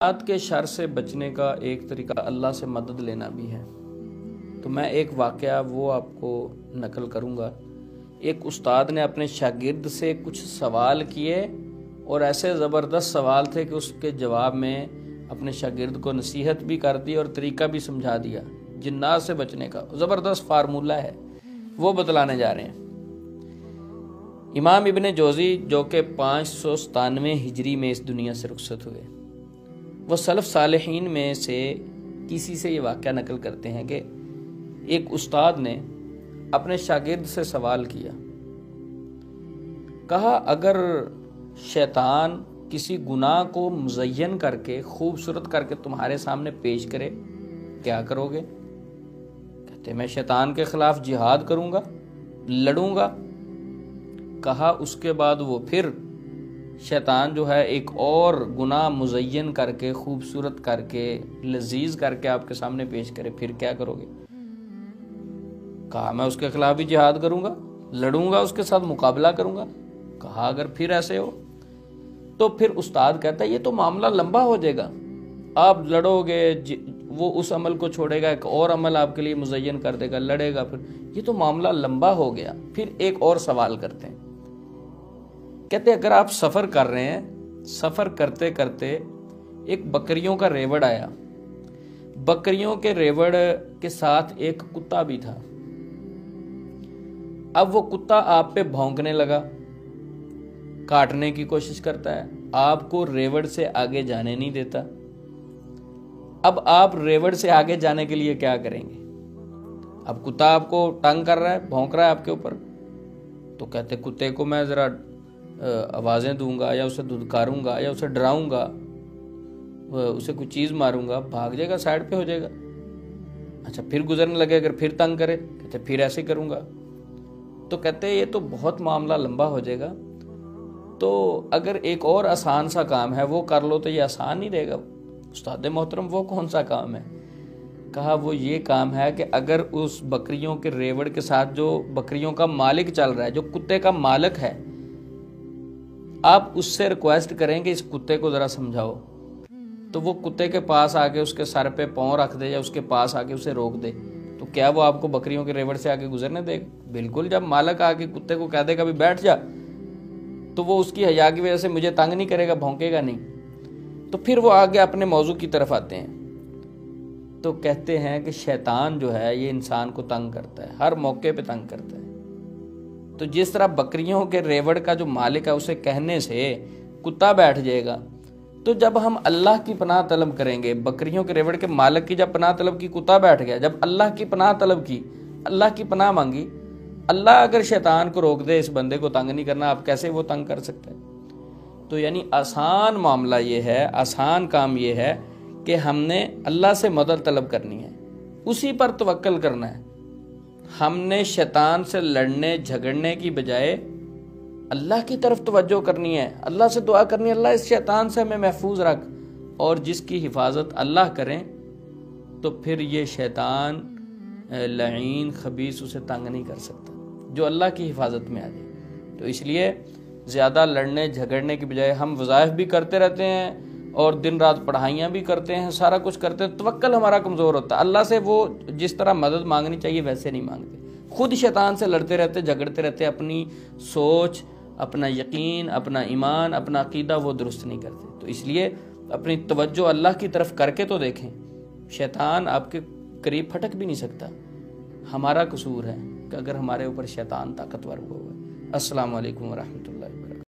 رات کے شر سے بچنے کا ایک طریقہ اللہ سے مدد لینا بھی ہے۔ تو میں ایک واقعہ وہ آپ کو نقل کروں گا۔ ایک استاد نے اپنے شاگرد سے کچھ سوال کیے اور ایسے زبردست سوال تھے کہ اس کے جواب میں اپنے شاگرد کو نصیحت بھی کر دی اور طریقہ بھی سمجھا دیا جنات سے بچنے کا۔ زبردست فارمولہ ہے، وہ بتلانے جا رہے ہیں۔ امام ابن جوزی جو کہ 597 ہجری میں اس دنیا سے رخصت ہوئے، وہ سلف صالحین میں سے کسی سے یہ واقعہ نقل کرتے ہیں کہ ایک استاد نے اپنے شاگرد سے سوال کیا، کہا اگر شیطان کسی گناہ کو مزین کر کے خوبصورت کر کے تمہارے سامنے پیش کرے کیا کرو گے؟ کہتے میں شیطان کے خلاف جہاد کروں گا، لڑوں گا۔ کہا اس کے بعد وہ پھر شیطان جو ہے ایک اور گناہ مزین کر کے خوبصورت کر کے لذیذ کر کے آپ کے سامنے پیش کرے، پھر کیا کرو گے؟ کہا میں اس کے خلاف بھی جہاد کروں گا، لڑوں گا، اس کے ساتھ مقابلہ کروں گا۔ کہا اگر پھر ایسے ہو تو پھر استاد کہتا ہے یہ تو معاملہ لمبا ہو جائے گا، آپ لڑو گے، وہ اس عمل کو چھوڑے گا، ایک اور عمل آپ کے لیے مزین کر دے گا، لڑے گا، پھر یہ تو معاملہ لمبا ہو گیا۔ پھر ایک اور سوال کرتے ہیں، کہتے اگر آپ سفر کر رہے ہیں، سفر کرتے کرتے ایک بکریوں کا ریوڑ آیا، بکریوں کے ریوڑ کے ساتھ ایک کتا بھی تھا۔ اب وہ کتا آپ پہ بھونکنے لگا، کاٹنے کی کوشش کرتا ہے، آپ کو ریوڑ سے آگے جانے نہیں دیتا۔ اب آپ ریوڑ سے آگے جانے کے لیے کیا کریں گے؟ اب کتا آپ کو تنگ کر رہا ہے، بھونک رہا ہے آپ کے اوپر، تو کہتے کتے کو میں ذرا آوازیں دوں گا یا اسے دھتکاروں گا یا اسے ڈراؤں گا، اسے کوئی چیز ماروں گا، بھاگ جائے گا، سائڈ پہ ہو جائے گا۔ اچھا پھر گزرنے لگے، اگر پھر تنگ کرے، کہتے پھر ایسے کروں گا۔ تو کہتے یہ تو بہت معاملہ لمبا ہو جائے گا، تو اگر ایک اور آسان سا کام ہے وہ کر لو تو یہ آسان نہیں رہے گا۔ استاد محترم وہ کون سا کام ہے؟ کہا وہ یہ کام ہے کہ اگر اس بکریوں کے ریوڑ کے ساتھ جو بکریوں کا مالک چل رہا ہے، جو کتے کا مالک ہے، آپ اس سے ریکویسٹ کریں کہ اس کتے کو ذرا سمجھاؤ، تو وہ کتے کے پاس آ کے اس کے سر پہ پاؤں رکھ دے یا اس کے پاس آ کے اسے روک دے، تو کیا وہ آپ کو بکریوں کے ریوڑ سے آگے گزرنے دے گا؟ بالکل۔ جب مالک آ کے کتے کو کہہ دے گا بھی بیٹھ جا، تو وہ اس کی حیا کی وجہ سے مجھے تنگ نہیں کرے گا، بھونکے گا نہیں۔ تو پھر وہ آگے اپنے موضوع کی طرف آتے ہیں، تو کہتے ہیں کہ شیطان جو ہے یہ انسان کو تنگ کرتا ہے، ہر موقع پہ تنگ کرتا ہے۔ تو جس طرح بکریوں کے ریوڑ کا جو مالک ہے اسے کہنے سے کتا بیٹھ جائے گا، تو جب ہم اللہ کی پناہ طلب کریں گے، بکریوں کے ریوڑ کے مالک کی جب پناہ طلب کی کتا بیٹھ گیا، جب اللہ کی پناہ طلب کی، اللہ کی پناہ مانگی، اللہ اگر شیطان کو روک دے اس بندے کو تنگ نہیں کرنا، آپ کیسے وہ تنگ کر سکتے ہیں؟ تو یعنی آسان معاملہ یہ ہے، آسان کام یہ ہے کہ ہم نے اللہ سے مدد طلب کرنی ہے، اسی پر توکل کرنا ہے۔ ہم نے شیطان سے لڑنے جھگڑنے کی بجائے اللہ کی طرف توجہ کرنی ہے، اللہ سے دعا کرنی ہے، اللہ اس شیطان سے ہمیں محفوظ رکھ، اور جس کی حفاظت اللہ کریں تو پھر یہ شیطان لعین خبیث اسے تنگ نہیں کر سکتا، جو اللہ کی حفاظت میں آ جائے۔ تو اس لیے زیادہ لڑنے جھگڑنے کی بجائے ہم وظائف بھی کرتے رہتے ہیں اور دن رات پڑھائیاں بھی کرتے ہیں، سارا کچھ کرتے ہیں، توکل ہمارا کمزور ہوتا ہے۔ اللہ سے وہ جس طرح مدد مانگنی چاہیے ویسے نہیں مانگتے، خود شیطان سے لڑتے رہتے، جھگڑتے رہتے، اپنی سوچ، اپنا یقین، اپنا ایمان، اپنا عقیدہ وہ درست نہیں کرتے۔ تو اس لیے اپنی توجہ اللہ کی طرف کر کے تو دیکھیں، شیطان آپ کے قریب پھٹک بھی نہیں سکتا۔ ہمارا قصور ہے کہ اگر ہمارے اوپر شیطان طاقتور ہوا ہے۔ السلام علیکم ورحمۃ اللہ۔